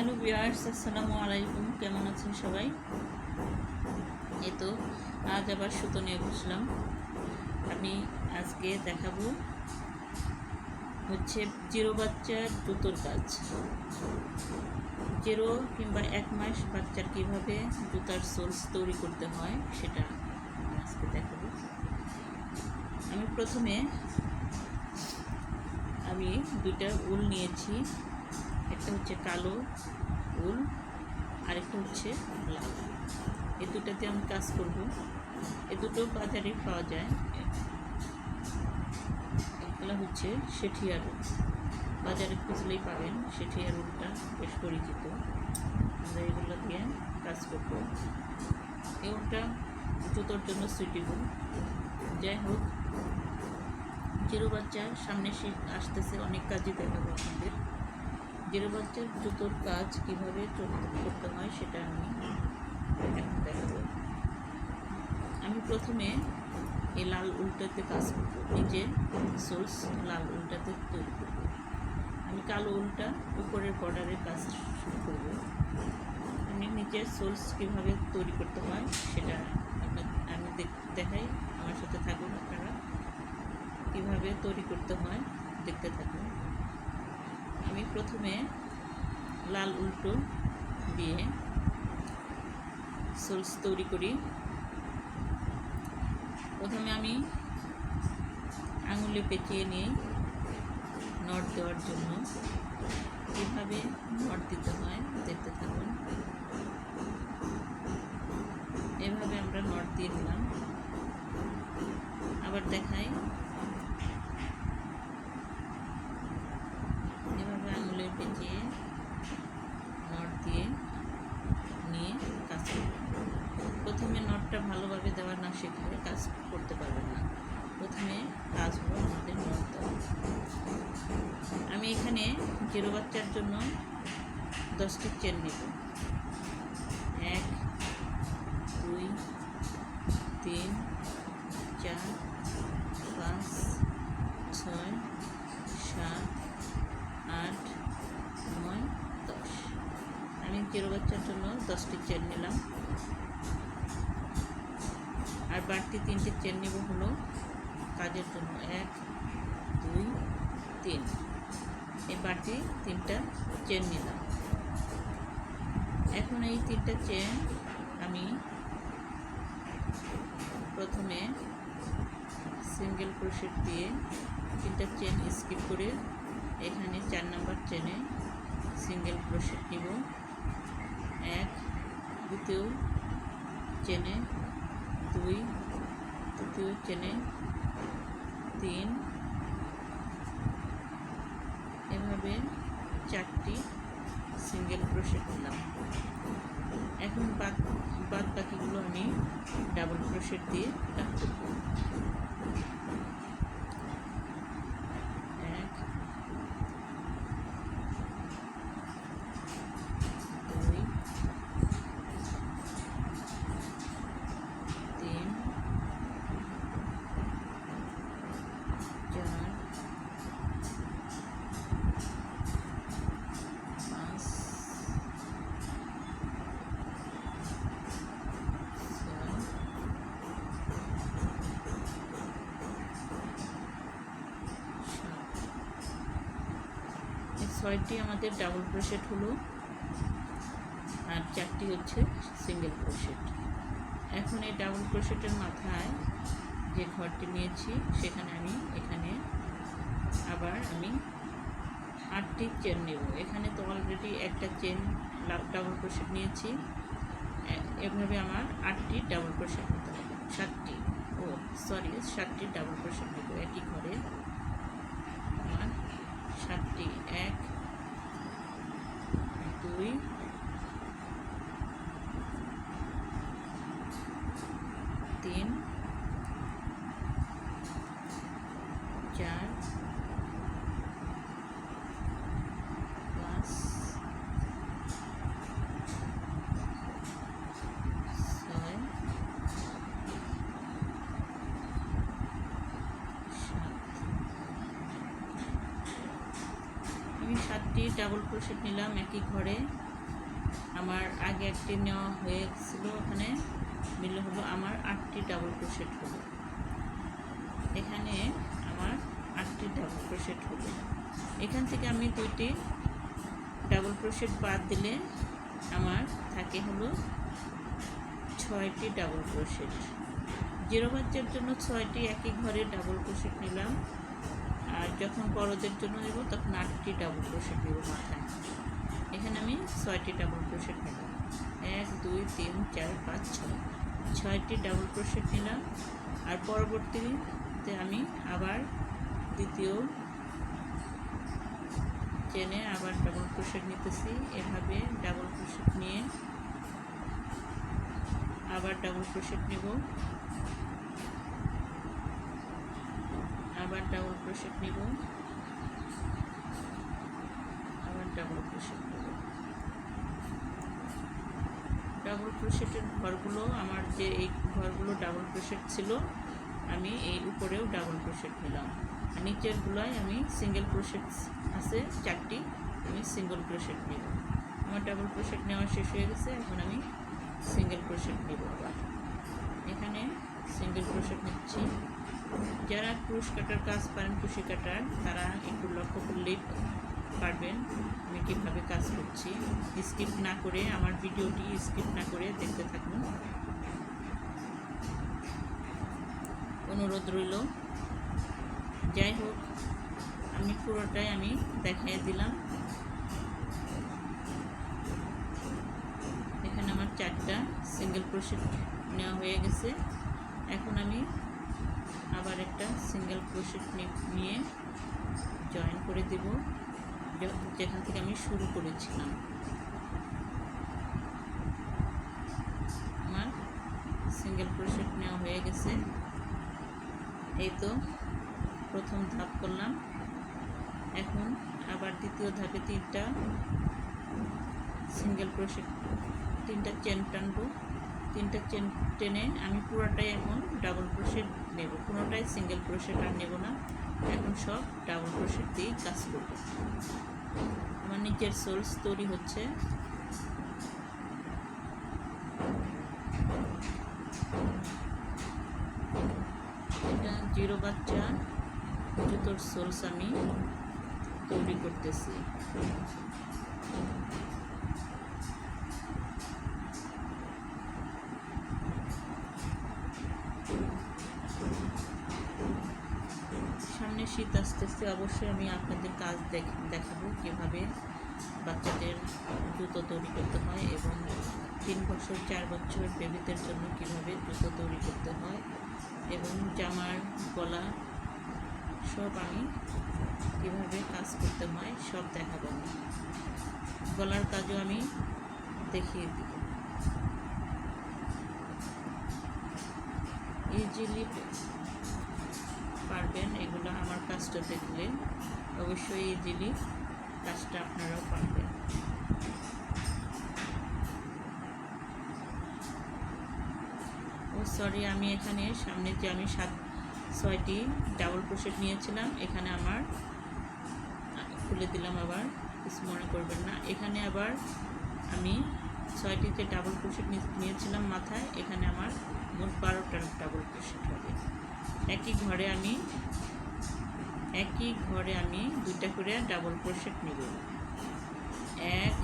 Hello viewers, আসসালামু আলাইকুম। কেমন আছেন সবাই? এই তো আজ আবার সুতো নিয়ে বসলাম। আমি আজকে দেখাবো হচ্ছে জিরো বাচ্চার জুতোর কাজ। জিরো কিংবা 1 মাস বাচ্চার কিভাবে জুতার সোলস তৈরি করতে হয় সেটা আজকে দেখাবো। আমি প্রথমে দুইটা উল নিয়েছি। একটা হচ্ছে কালো উল, আরেকটা হচ্ছে লাল। এই দুটাতে আমি কাজ করব। এই দুটো বাজারে পাওয়া যায়। এগুলো হচ্ছে শেঠিয়ার উল, বাজারে খুঁজলেই পাবেন। শেঠিয়ার উলটা বেশ পরিচিত। আমরা এগুলো দিয়ে কাজ করব। এই উলটা জুতোর জন্য সুইটেবল। যাই হোক, জিরো বাচ্চার সামনে শীত আসতেছে, অনেক কাজই দেখাবো আপনাদের। জিরো বাচ্চার জুতোর কাজ কীভাবে করতে হয় সেটা আমি এখন দেখাবো। আমি প্রথমে এই লাল উলটাতে কাজ করব, নিচে সোলস লাল উলটাতে তৈরি করব। আমি কালো উলটা উপরের বর্ডারের কাজ শুরু করব। আমি নিচের সোলস কীভাবে তৈরি করতে হয় সেটা আমি দেখাই। আমার সাথে থাকুন, আপনারা কীভাবে তৈরি করতে হয় দেখতে থাকুন। আমি প্রথমে লাল উল্টো দিয়ে সোলস তৈরি করি। প্রথমে আমি আঙুলে পেঁচিয়ে নিই নট দেওয়ার জন্য। কীভাবে নট দিতে হয় দেখতে থাকুন। এভাবে আমরা নট দিয়ে নিলাম। আবার দেখাই, এভাবে আঙুলে পেঁচিয়ে নট দিয়ে নিয়ে কাজ করব। প্রথমে নটটা ভালোভাবে দেওয়া না শিখলে কাজ করতে পারবেন না। প্রথমে কাজ হলো আমাদের নট দেওয়া। আমি এখানে জিরো বাচ্চার জন্য 10টি চেন নেব। 1 2 3 4 5 6 7 8 9 10। আমি জিরো বাচ্চার জন্য 10টি চেন নিলাম। আর বাড়তি 3টি চেন নেব হলো কাজের জন্য। 1 2 3। এই বাড়তি 3টা চেন নিলাম। এখন এই 3টা চেন আমি প্রথমে সিঙ্গেল ক্রোশেট দিয়ে 3টা চেন স্কিপ করে এখানে 4 নাম্বার চেনে সিঙ্গেল ক্রোশেট নিব। 1 দ্বিতীয় চেনে 2 তৃতীয় চেনে 3, এভাবে 4টি সিঙ্গেল ক্রোশেট নিলাম। এখন বাদ বাকিগুলো আমি ডাবল ক্রোশেট দিয়ে কাট করব। 1 2 3 4 5 6টি আমাদের ডাবল ক্রোশেট হলো, আর 4টি হচ্ছে সিঙ্গেল ক্রোশেট। এখন এই ডাবল ক্রোশেটের মাথায় যে ঘরটি নিয়েছি সেখানে এখানে আবার 8টি চেন নেব। এখানে তো অলরেডি একটা চেন ডাবল ক্রোশেট নিয়েছি। এভাবে আমার 8টি ডাবল ক্রোশেট নিতে হবে। 7টি ডাবল ক্রোশেট নেব একই ঘরে। আমার 7টি 1 2 3 4 5 6 7। আমি 7টি ডাবল ক্রোশেট নিলাম একই ঘরে। আমার আগে একটি নেওয়া হয়েছিল, ওখানে মিলে হলো আমার 8টি ডাবল ক্রোশেট হলো। এখানে আমার 8টি ডাবল ক্রোশেট হলো। এখান থেকে আমি 2টি ডাবল ক্রোশেট বাদ দিলে আমার থাকে হলো 6টি ডাবল ক্রোশেট। জিরো বাচ্চার জন্য 6টি একই ঘরে ডাবল ক্রোশেট নিলাম, আর যখন বড়দের জন্য নেব তখন 8টি ডাবল ক্রোশেট নেব মাথায়। এখানে আমি 6টি ডাবল ক্রোশেট নিলাম, 1 2 3 4 5 6, 6টি ডাবল ক্রোশেট নিলাম। আর পরবর্তীতে আমি আবার দ্বিতীয় চেনে আবার ডাবল ক্রোশেট নিতেছি। এভাবে ডাবল ক্রোশেট নিয়ে আবার ডাবল ক্রোশেট নেব, আবার ডাবল ক্রোশেট নেব, আবার ডাবল ক্রোশেট নেব। ডাবল ক্রোশেটের ঘরগুলো আমার যে এই ঘরগুলো ডাবল ক্রোশেট ছিল, আমি এই উপরেও ডাবল ক্রোশেট নিলাম। আর নিচের গুলোয় আমি সিঙ্গেল ক্রোশেট আছে 4টি, আমি সিঙ্গেল ক্রোশেট নেব। আমার ডাবল ক্রোশেট নেওয়া শেষ হয়ে গেছে, এখন আমি সিঙ্গেল ক্রোশেট নেব। আবার এখানে সিঙ্গেল ক্রোশেট নিচ্ছি। যারা ক্রুশ কাটার কাজ পারেন, কুশি কাটার, তারা একটু লক্ষ্য করলেই পারবেন আমি কীভাবে কাজ করছি। স্কিপ না করে আমার ভিডিওটি স্কিপ না করে দেখতে থাকুন, অনুরোধ রইল। যাই হোক, আমি পুরোটাই আমি দেখাই দিলাম। এখানে আমার 4টা সিঙ্গেল ক্রোশেট নেওয়া হয়ে গেছে। এখন আমি আবার একটা সিঙ্গেল ক্রোশেট নিয়ে জয়েন করে দেব যেখান থেকে আমি শুরু করেছিলাম। আমার সিঙ্গেল ক্রোশেট নেওয়া হয়ে গেছে। এই তো প্রথম ধাপ করলাম। এখন আবার দ্বিতীয় ধাপে 3টা সিঙ্গেল ক্রোশেট, 3টা চেন টানবো। 3টা চেন টেনে আমি পুরোটাই এখন ডাবল ক্রোশেট নেব, কোনোটাই সিঙ্গেল ক্রোশেট আর নেব না। এখন সব ডাবল ক্রোশেট দিয়েই কাজ করব। আমার নিচের সোলস তৈরি হচ্ছে। এটা জিরো বাচ্চা জুতোর সোলস আমি তৈরি করতেছি। সামনে শীত আসতেছে, অবশ্যই আমি আপনাদের কাজ দেখাবো কীভাবে বাচ্চাদের জুতো তৈরি করতে হয় এবং 3 বছর 4 বছর বেবিদের জন্য কীভাবে জুতো তৈরি করতে হয় এবং জামার গলা সব আমি কীভাবে কাজ করতে হয় সব দেখাবো। আমি গলার কাজও আমি দেখিয়ে দিব। ইজিলি পারবেন এগুলো, আমার কাজটা দেখলে অবশ্যই ইজিলি কাজটা আপনারাও পারবেন। ও সরি, আমি এখানে সামনে যে আমি 6টি ডাবল ক্রোশেট নিয়েছিলাম, এখানে আমার খুলে দিলাম, আবার কিছু মনে করবেন না। এখানে আবার আমি 6টি যে ডাবল ক্রোশেট নিয়েছিলাম মাথায়, এখানে আমার মোট 12টা ডাবল ক্রোশেট হবে। একই ঘরে আমি 2টা করে ডাবল ক্রোশেট নিব। 1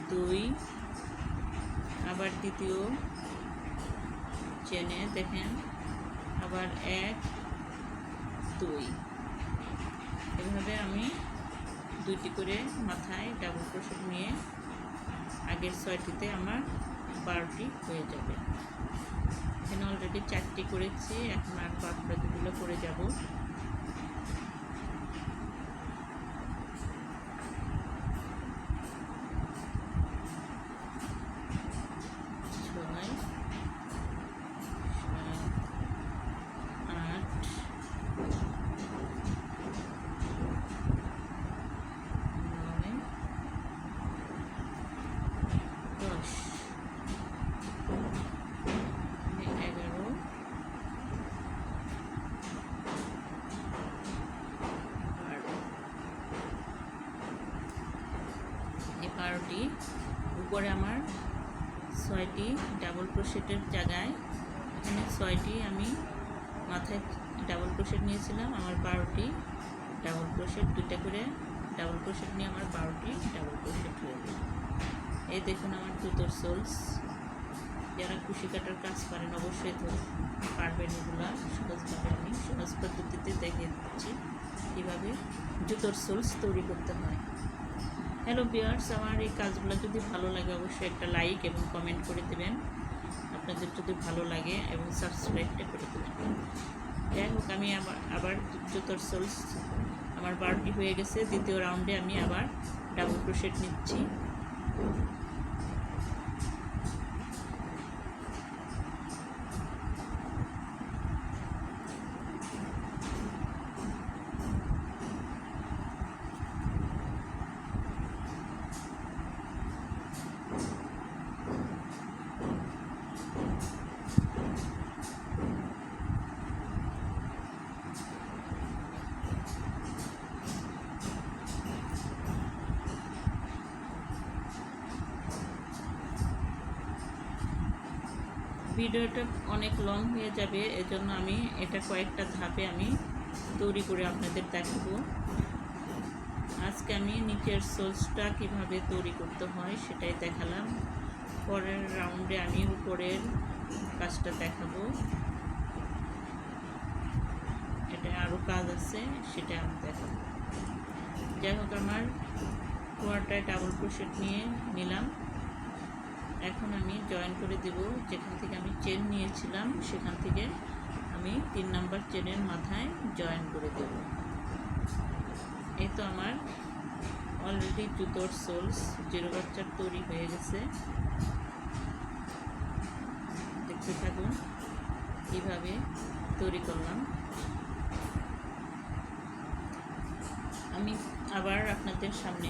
2, আবার দ্বিতীয় চেনে দেখেন আবার 1 2, এভাবে আমি 2টি করে মাথায় ডাবল ক্রোশেট নিয়ে আগের 6টিতে আমার 12টি হয়ে যাবে। এখানে অলরেডি 4টি করেছি, এখন আর বাকিগুলো করে যাব। 12টি, উপরে আমার 6টি ডাবল ক্রোশেটের জায়গায় এখানে 6টি আমি মাথায় ডাবল ক্রোশেট নিয়েছিলাম, আমার 12টি ডাবল ক্রোশেট, 2টা করে ডাবল ক্রোশেট নিয়ে আমার 12টি ডাবল ক্রোশেট হয়ে গেল। এই দেখুন আমার জুতোর সোলস। যারা কুশি কাটার কাজ করেন অবশ্যই তো পারবেন, এগুলা সহজভাবে আমি সহজ পদ্ধতিতে দেখিয়ে দিচ্ছি কীভাবে জুতোর সোলস তৈরি করতে হয়। হ্যালো ভিউয়ার্স, আমার এই কাজগুলো যদি ভালো লাগে অবশ্যই একটা লাইক এবং কমেন্ট করে দেবেন আপনাদের যদি ভালো লাগে, এবং সাবস্ক্রাইবটা করে দেবেন। যাই হোক, আমি আবার জুতোর সোলস আমার 12টি হয়ে গেছে। দ্বিতীয় রাউন্ডে আমি আবার ডাবল ক্রোশেট নিচ্ছি। ভিডিওটা অনেক লং হয়ে যাবে, এজন্য আমি এটা কয়েকটা ধাপে আমি তৈরি করে আপনাদের দেখাবো। আজকে আমি নিচের সোলসটা কিভাবে তৈরি করতে হয় সেটাই দেখালাম। পরের রাউন্ডে আমি উপরের কাজটা দেখাবো। এটা আরও কাজ আছে, সেটা আমি দেখাবো। যাই হোক, আমার কোয়ার্টায় ডাবল ক্রোশেট নিয়ে নিলাম। এখন আমি জয়েন করে দেব। যেখান থেকে আমি চেন নিয়েছিলাম সেখান থেকে আমি 3 নাম্বার চেনের মাথায় জয়েন করে দেব। এই তো আমার অলরেডি জুতোর সোলস জিরো বাচ্চার তৈরি হয়ে গেছে। দেখতে থাকুন কীভাবে তৈরি করলাম। আমি আবার আপনাদের সামনে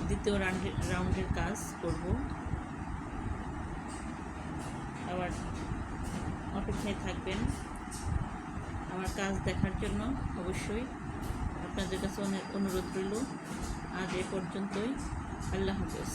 দ্বিতীয় রাউন্ডের কাজ করব। আবার অপেক্ষায় থাকবেন আমার কাজ দেখার জন্য। অবশ্যই আপনাদের কাছে অনুরোধ রইল। আজ এ পর্যন্তই। আল্লাহ হাফেজ।